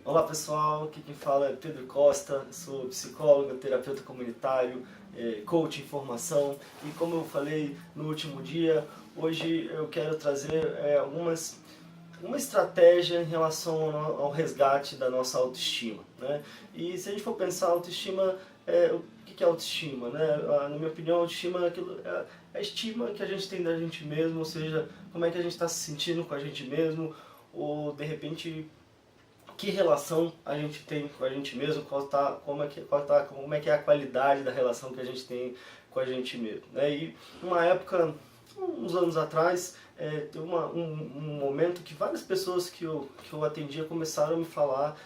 Olá pessoal, aqui quem fala é Pedro Costa, sou psicólogo, terapeuta comunitário, coach em formação e como eu falei no último dia, hoje eu quero trazer uma estratégia em relação ao resgate da nossa autoestima, né? E se a gente for pensar autoestima, o que é autoestima, né? Na minha opinião, autoestima é a estima que a gente tem da gente mesmo, ou seja, como é que a gente está se sentindo com a gente mesmo, ou de repente que relação a gente tem com a gente mesmo, como é que é a qualidade da relação que a gente tem com a gente mesmo, né? E uma época, uns anos atrás, teve um momento que várias pessoas que eu atendia começaram a me falar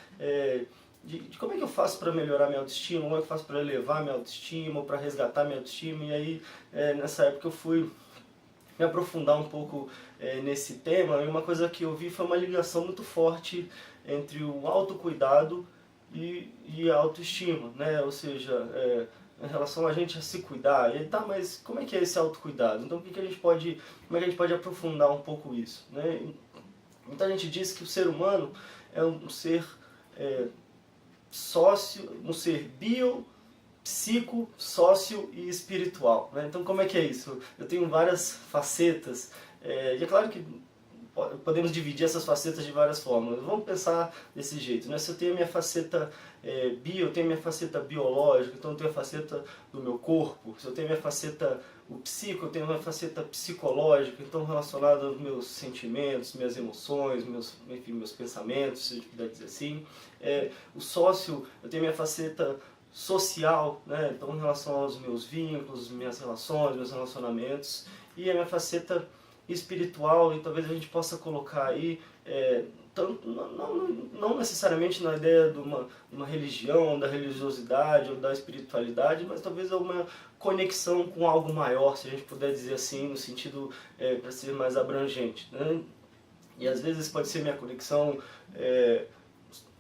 de como é que eu faço para melhorar minha autoestima, como é que eu faço para elevar minha autoestima, para resgatar minha autoestima, e aí nessa época eu fui me aprofundar um pouco nesse tema, e uma coisa que eu vi foi uma ligação muito forte entre o autocuidado e a autoestima, né? Ou seja, em relação a gente a se cuidar. E tá, mas como é que é esse autocuidado? Então, como é que a gente pode aprofundar um pouco isso, né? Muita gente diz que o ser humano é um ser um ser bio, psico, sócio e espiritual, né? Então como é que é isso? Eu tenho várias facetas, e é claro que podemos dividir essas facetas de várias formas. Vamos pensar desse jeito, né? Se eu tenho a minha faceta bio, eu tenho a minha faceta biológica, então eu tenho a faceta do meu corpo. Se eu tenho a minha faceta o psico, eu tenho a minha faceta psicológica, então relacionada aos meus sentimentos, minhas emoções, meus pensamentos, se a gente puder dizer assim. O sócio, eu tenho a minha faceta social, né? Então em relação aos meus vínculos, minhas relações, meus relacionamentos, e a minha faceta espiritual, e talvez a gente possa colocar aí, não necessariamente na ideia de uma religião, da religiosidade ou da espiritualidade, mas talvez uma conexão com algo maior, se a gente puder dizer assim, no sentido para ser mais abrangente, né? E às vezes pode ser minha conexão,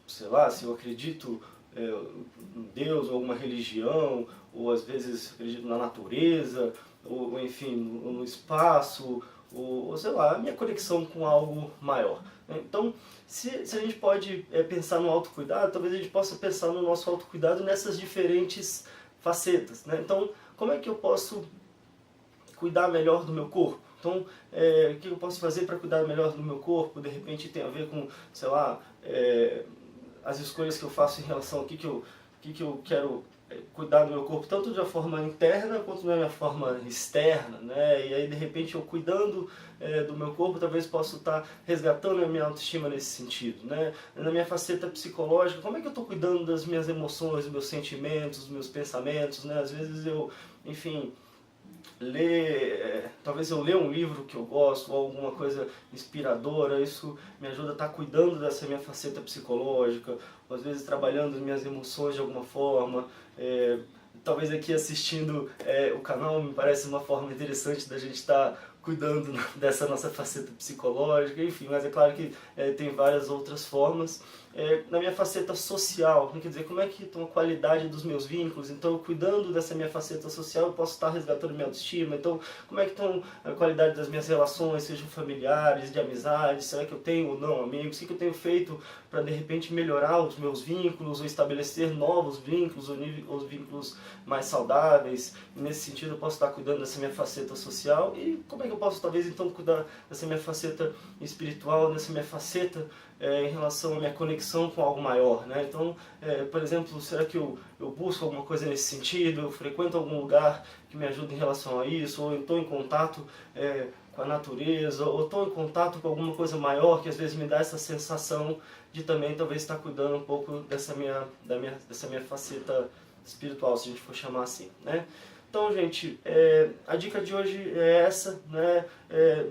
sei lá, se eu acredito em Deus ou alguma religião, ou às vezes acredito na natureza, ou enfim, no espaço, ou sei lá, a minha conexão com algo maior. Então, se a gente pode pensar no autocuidado, talvez a gente possa pensar no nosso autocuidado nessas diferentes facetas, né? Então, como é que eu posso cuidar melhor do meu corpo? Então, o que eu posso fazer para cuidar melhor do meu corpo? De repente tem a ver com, sei lá, as escolhas que eu faço em relação ao que eu quero cuidar do meu corpo, tanto de uma forma interna quanto da minha forma externa, né? E aí de repente eu cuidando do meu corpo, talvez possa estar resgatando a minha autoestima nesse sentido, né? Na minha faceta psicológica, como é que eu estou cuidando das minhas emoções, dos meus sentimentos, dos meus pensamentos, né? Às vezes eu, enfim, talvez eu ler um livro que eu gosto, ou alguma coisa inspiradora, isso me ajuda a estar cuidando dessa minha faceta psicológica, ou às vezes trabalhando as minhas emoções de alguma forma. Talvez aqui assistindo o canal me parece uma forma interessante da gente estar cuidando dessa nossa faceta psicológica, enfim, mas é claro que tem várias outras formas. Na minha faceta social, quer dizer, como é que está a qualidade dos meus vínculos? Então, cuidando dessa minha faceta social, eu posso estar resgatando minha autoestima. Então, como é que estão a qualidade das minhas relações, sejam familiares, de amizade? Será que eu tenho ou não amigos? O que eu tenho feito para, de repente, melhorar os meus vínculos ou estabelecer novos vínculos ou vínculos mais saudáveis? E, nesse sentido, eu posso estar cuidando dessa minha faceta social. E como é que eu posso, talvez, então, cuidar dessa minha faceta espiritual, dessa minha faceta em relação à minha conexão com algo maior, né? Então, por exemplo, será que eu busco alguma coisa nesse sentido? Eu frequento algum lugar que me ajude em relação a isso? Ou eu estou em contato com a natureza? Ou estou em contato com alguma coisa maior que às vezes me dá essa sensação de também talvez estar cuidando um pouco dessa minha faceta espiritual, se a gente for chamar assim, né? Então, gente, a dica de hoje é essa, né?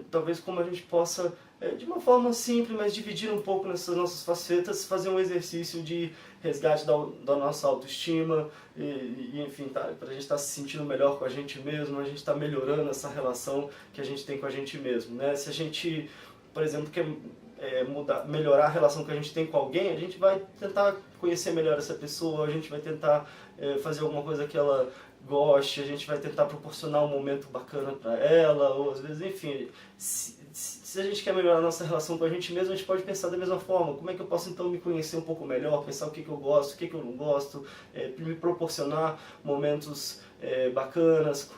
Talvez como a gente possa, de uma forma simples, mas dividir um pouco nessas nossas facetas, fazer um exercício de resgate da nossa autoestima e enfim, para a gente estar se sentindo melhor com a gente mesmo, a gente está melhorando essa relação que a gente tem com a gente mesmo, né? Se a gente, por exemplo, quer melhorar a relação que a gente tem com alguém, a gente vai tentar conhecer melhor essa pessoa, a gente vai tentar fazer alguma coisa que ela goste, a gente vai tentar proporcionar um momento bacana para ela, ou às vezes, enfim, se se a gente quer melhorar a nossa relação com a gente mesmo, a gente pode pensar da mesma forma. Como é que eu posso então me conhecer um pouco melhor, pensar o que eu gosto, o que eu não gosto, me proporcionar momentos bacanas,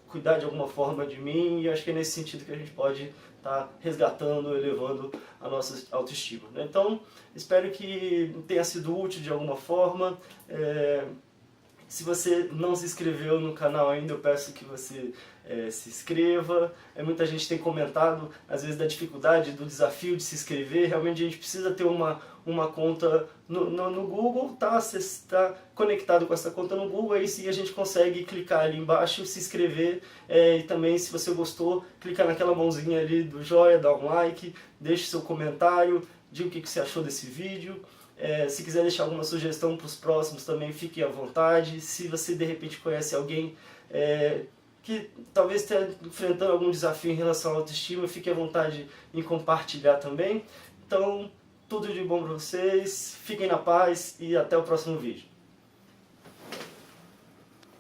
cuidar de alguma forma de mim, e acho que é nesse sentido que a gente pode estar resgatando, elevando a nossa autoestima, né? Então, espero que tenha sido útil de alguma forma. Se você não se inscreveu no canal ainda, eu peço que você se inscreva. Muita gente tem comentado, às vezes, da dificuldade, do desafio de se inscrever. Realmente a gente precisa ter uma conta no Google, tá? Você está conectado com essa conta no Google, aí sim a gente consegue clicar ali embaixo, se inscrever. E também, se você gostou, clicar naquela mãozinha ali do joia, dá um like, deixe seu comentário, diga o que você achou desse vídeo. Se quiser deixar alguma sugestão para os próximos também, fique à vontade. Se você de repente conhece alguém que talvez esteja enfrentando algum desafio em relação à autoestima, fique à vontade em compartilhar também. Então, tudo de bom para vocês, fiquem na paz e até o próximo vídeo.